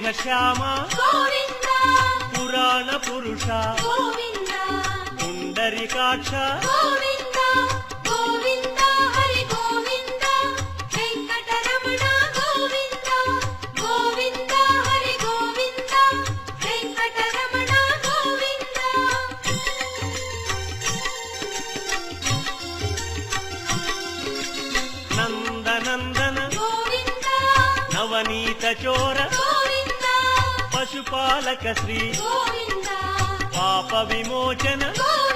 ఘనశ్యామ గోవింద పురాణ పురుష గోవింద పుండరీకాక్ష గోవింద గోవింద హరి గోవింద వెంకటరమణ గోవింద గోవింద హరి గోవింద వెంకటరమణ గోవింద నందనందన గోవింద నవనీత చోర గోవింద పశుపాలక శ్రీ గోవింద పాప విమోచన గోవింద